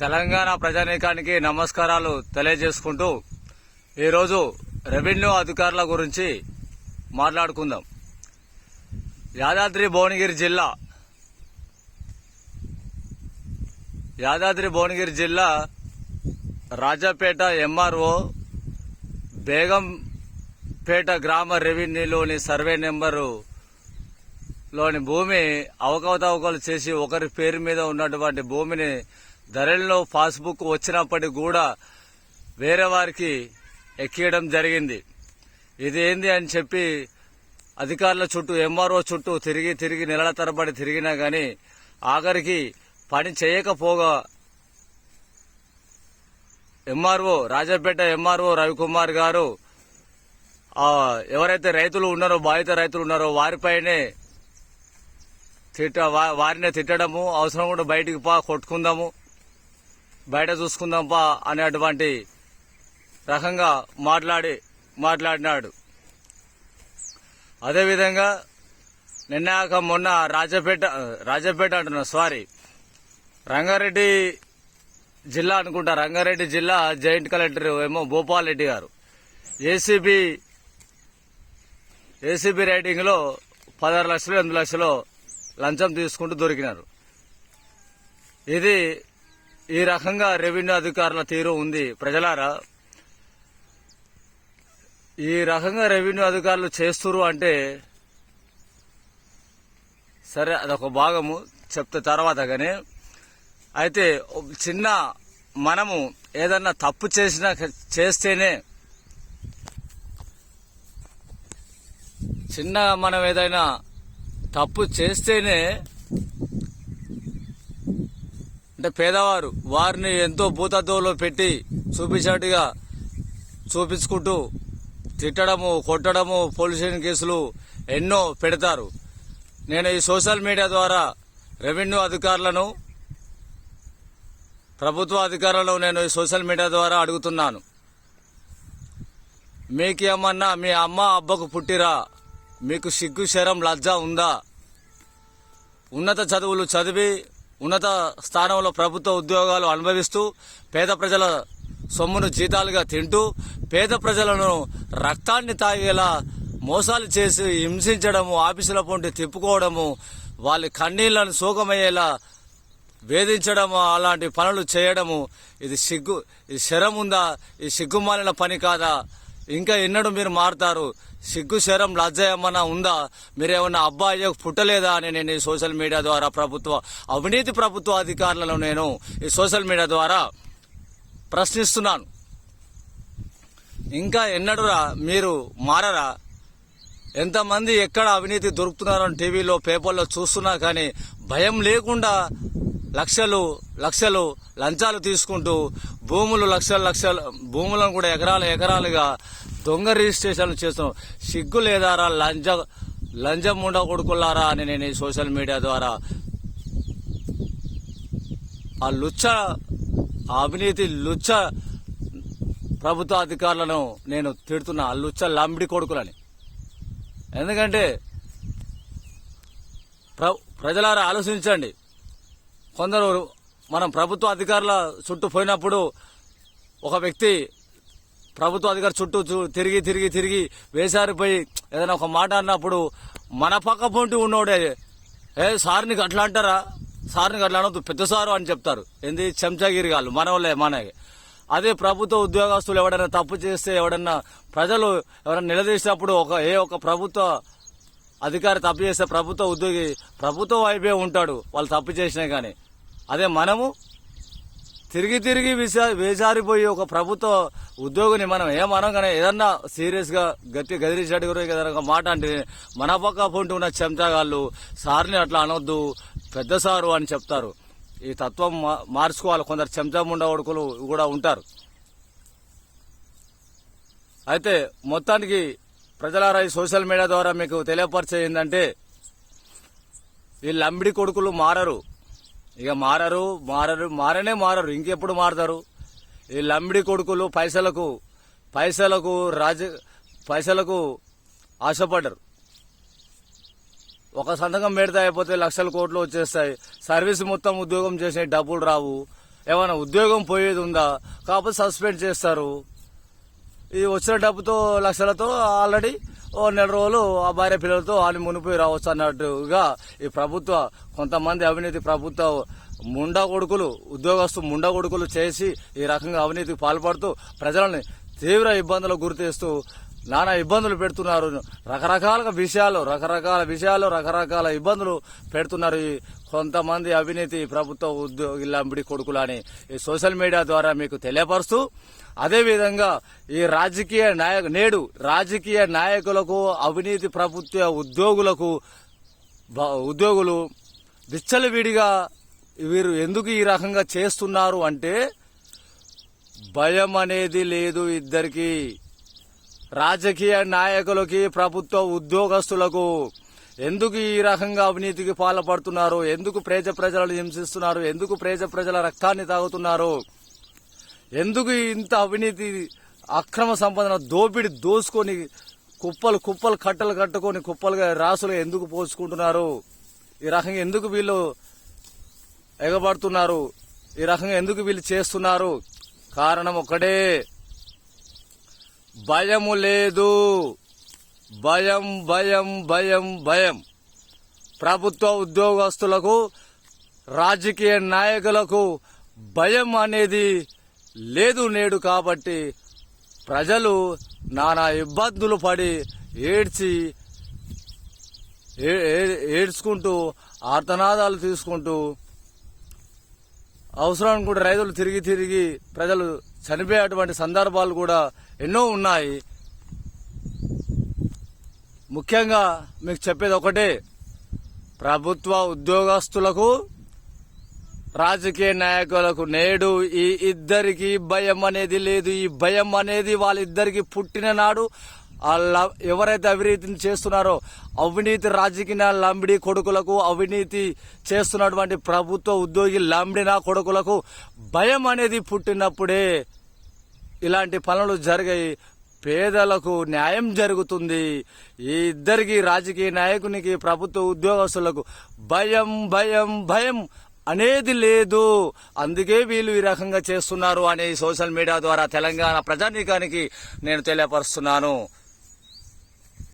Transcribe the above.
తెలంగాణ ప్రజానీకానికి నమస్కారాలు తెలియజేసుకుంటూ ఈరోజు రెవెన్యూ అధికారుల గురించి మాట్లాడుకుందాం. యాదాద్రి భువనగిరి జిల్లా రాజాపేట ఎంఆర్ఓ బేగంపేట గ్రామ రెవెన్యూలోని సర్వే నెంబరు లోని భూమి అవకతవకలు చేసి ఒకరి పేరు మీద ఉన్నటువంటి భూమిని ధరల్లో పాస్బుక్ వచ్చినప్పటికీ కూడా వేరే వారికి ఎక్కియడం జరిగింది. ఇదేంది అని చెప్పి అధికారుల చుట్టూ ఎంఆర్ఓ చుట్టూ తిరిగి నెలల తరబడి తిరిగినా గాని ఆఖరికి పని చేయకపోగా రాజాపేట ఎంఆర్ఓ రవికుమార్ గారు ఎవరైతే రైతులు ఉన్నారో బాధిత రైతులు ఉన్నారో వారిపైనే వారినే తిట్టడము, అవసరం కూడా బయటికి కొట్టుకుందాము, బయట చూసుకుందాం అనేటువంటి రకంగా మాట్లాడినాడు. అదేవిధంగా మొన్న రాజాపేట రంగారెడ్డి జిల్లా అనుకుంటా, రంగారెడ్డి జిల్లా జాయింట్ కలెక్టర్ ఏమో భూపాల్ రెడ్డి గారు ఏసీబీ రైడింగ్ లో 16 లక్షలు 8 లక్షలు లంచం తీసుకుంటూ దొరికినారు. ఈ రకంగా రెవెన్యూ అధికారుల తీరు ఉంది. ప్రజలారా, ఈ రకంగా రెవెన్యూ అధికారులు చేస్తురు అంటే సరే, అదొక భాగము చెప్తే తర్వాత. కానీ అయితే మనము ఏదన్నా తప్పు చేస్తేనే మనం ఏదైనా తప్పు చేస్తేనే అంటే పేదవారు వారిని ఎంతో భూతత్వంలో పెట్టి చూపించుకుంటూ తిట్టడము, కొట్టడము, పోలీస్ స్టేషన్ కేసులు ఎన్నో పెడతారు. నేను ఈ సోషల్ మీడియా ద్వారా రెవెన్యూ అధికారులను, ప్రభుత్వ అధికారులను నేను ఈ సోషల్ మీడియా ద్వారా అడుగుతున్నాను. మీకేమన్నా మీ అమ్మ అబ్బకు పుట్టిరా? మీకు సిగ్గు శరం లజ్జ ఉందా? ఉన్నత చదువులు చదివి ఉన్నత స్థానంలో ప్రభుత్వ ఉద్యోగాలు అనుభవిస్తూ పేద ప్రజల సొమ్మును జీతాలుగా తింటూ పేద ప్రజలను రక్తాన్ని తాగేలా మోసాలు చేసి హింసించడము, ఆఫీసుల పొంటి తిప్పుకోవడము, వాళ్ళ కన్నీళ్లను శోకమయ్యేలా వేధించడము, అలాంటి పనులు చేయడము, ఇది శరం ఉందా? ఇది సిగ్గుమాలిన పని కాదా? ఇంకా ఎన్నడూ మీరు మారుతారు? సిగ్గు శరం లజ్జ ఏమన్నా ఉందా? మీరేమన్నా అబ్బాయి పుట్టలేదా అని నేను ఈ సోషల్ మీడియా ద్వారా అవినీతి ప్రభుత్వ అధికారులను నేను ఈ సోషల్ మీడియా ద్వారా ప్రశ్నిస్తున్నాను. ఇంకా ఎన్నడూరా మీరు మారరా? ఎంతమంది ఎక్కడ అవినీతి దొరుకుతున్నారని టీవీలో పేపర్లో చూస్తున్నా కానీ భయం లేకుండా లక్షలు లంచాలు తీసుకుంటూ భూములను కూడా ఎకరాలుగా దొంగ రిజిస్ట్రేషన్లు చేస్తున్నాం. సిగ్గు లేదారా? లంచం ఉండ కొడుకులారా అని నేను ఈ సోషల్ మీడియా ద్వారా అవినీతి లుచ్చ ప్రభుత్వ అధికారులను నేను తిడుతున్నా, లుచ్చ లంబడి కొడుకులని. ఎందుకంటే ప్రజలారా ఆలోచించండి. కొందరు మనం ప్రభుత్వ అధికారుల చుట్టూ పోయినప్పుడు ఒక వ్యక్తి ప్రభుత్వ అధికారి చుట్టూ తిరిగి వేసారిపోయి ఏదైనా ఒక మాట అన్నప్పుడు మన పక్క పొంటి ఉన్నోడే సార్ని అట్లా అంటారా? సార్ని అట్లా అనొద్దు, పెద్ద సారు అని చెప్తారు. ఏంది చెంచాగిరి కాళ్ళు మనకి. అదే ప్రభుత్వ ఉద్యోగస్తులు ఎవడైనా తప్పు చేస్తే, ప్రజలు ఎవరైనా నిలదీసినప్పుడు ఒక ప్రభుత్వ అధికారి తప్పు చేస్తే ప్రభుత్వ ఉద్యోగి ప్రభుత్వ వైపే ఉంటాడు వాళ్ళు తప్పు చేసినా కానీ. అదే మనము తిరిగి వేసారిపోయి ఒక ప్రభుత్వ ఉద్యోగిని మనం ఏమనం కానీ ఏదన్నా సీరియస్ గా గదిరించాడు ఏదైనా మాట అంటే మన పక్క పొంటి ఉన్న చెంచాగాళ్ళు సార్ని అట్లా అనొద్దు, పెద్ద సారు అని చెప్తారు. ఈ తత్వం మార్చుకోవాలి. కొందరు చెంచా ముండ కొడుకులు కూడా ఉంటారు. అయితే మొత్తానికి ప్రజలారా ఈ సోషల్ మీడియా ద్వారా మీకు తెలియపరిచే ఏంటంటే ఈ లంబడి కొడుకులు మారరు. ఇక మారరు, ఇంకెప్పుడు మారతారు? ఈ లంబడి కొడుకులు పైసలకు ఆశపడ్డరు. ఒక సంతకం పెడితే అయిపోతే లక్షల కోట్లు వచ్చేస్తాయి. సర్వీస్ మొత్తం ఉద్యోగం చేసే డబ్బులు రావు. ఏమైనా ఉద్యోగం పోయేది ఉందా? కాకపోతే సస్పెండ్ చేస్తారు. ఈ వచ్చిన డబ్బుతో లక్షలతో ఆల్రెడీ ఓ నెల రోజులు ఆ భార్య పిల్లలతో వాళ్ళు మునిపోయి రావచ్చు అన్నట్టుగా ఈ ప్రభుత్వ కొంతమంది అవినీతి ప్రభుత్వ ముండా కొడుకులు ముండా కొడుకులు చేసి ఈ రకంగా అవినీతికి పాల్పడుతూ ప్రజలని తీవ్ర ఇబ్బందులకు గురితీస్తూ నానా ఇబ్బందులు పెడుతున్నారు. రకరకాల ఇబ్బందులు పెడుతున్నారు ఈ కొంతమంది అవినీతి ప్రభుత్వ ఉద్యోగులంబడి కొడుకులని ఈ సోషల్ మీడియా ద్వారా మీకు తెలియపరుస్తూ, అదేవిధంగా ఈ నేడు రాజకీయ నాయకులకు అవినీతి ప్రభుత్వ ఉద్యోగులు విచ్చలవిడిగా వీరు ఎందుకు ఈ రకంగా చేస్తున్నారు అంటే భయం అనేది లేదు ఇద్దరికి, రాజకీయ నాయకులకి ప్రభుత్వ ఉద్యోగస్తులకు. ఎందుకు ఈ రకంగా అవినీతికి పాల్పడుతున్నారు, ఎందుకు ప్రజలను హింసిస్తున్నారు, ఎందుకు ప్రజల రక్తాన్ని తాగుతున్నారు, ఎందుకు ఇంత అవినీతి అక్రమ సంపాదన దోసుకొని కుప్పలు కట్టలు కట్టుకొని కుప్పలుగా రాసులుగా ఎందుకు పోసుకుంటున్నారు, ఈ రకంగా ఎందుకు వీళ్ళు ఎగబడుతున్నారు, ఈ రకంగా ఎందుకు వీళ్ళు చేస్తున్నారు? కారణం ఒకటే, భయము లేదు. భయం ప్రభుత్వ ఉద్యోగస్తులకు రాజకీయ నాయకులకు భయం అనేది లేదు నేడు. కాబట్టి ప్రజలు నానా ఇబ్బందులు పడి ఏడ్చుకుంటూ ఆర్తనాదాలు తీసుకుంటూ అవసరానికి కూడా రైతులు తిరిగి ప్రజలు చనిపోయేటువంటి సందర్భాలు కూడా ఎన్నో ఉన్నాయి. ముఖ్యంగా మీకు చెప్పేది ఒకటే, ప్రభుత్వ ఉద్యోగస్తులకు రాజకీయ నాయకులకు నేడు ఈ ఇద్దరికి భయం అనేది లేదు. ఈ భయం అనేది వాళ్ళిద్దరికి పుట్టిన నాడు ఎవరైతే అవినీతిని చేస్తున్నారో అవినీతి రాజకీయ లంబడి కొడుకులకు, అవినీతి చేస్తున్నటువంటి ప్రభుత్వ ఉద్యోగి లంబడిన కొడుకులకు భయం అనేది పుట్టినప్పుడే ఇలాంటి పనులు జరిగాయి, పేదలకు న్యాయం జరుగుతుంది. ఈ ఇద్దరికి రాజకీయ నాయకునికి ప్రభుత్వ ఉద్యోగస్తులకు భయం అనేది లేదు. అందుకే వీళ్ళు ఈ రకంగా చేస్తున్నారు అని సోషల్ మీడియా ద్వారా తెలంగాణ ప్రజానీకానికి నేను తెలియపరుస్తున్నాను.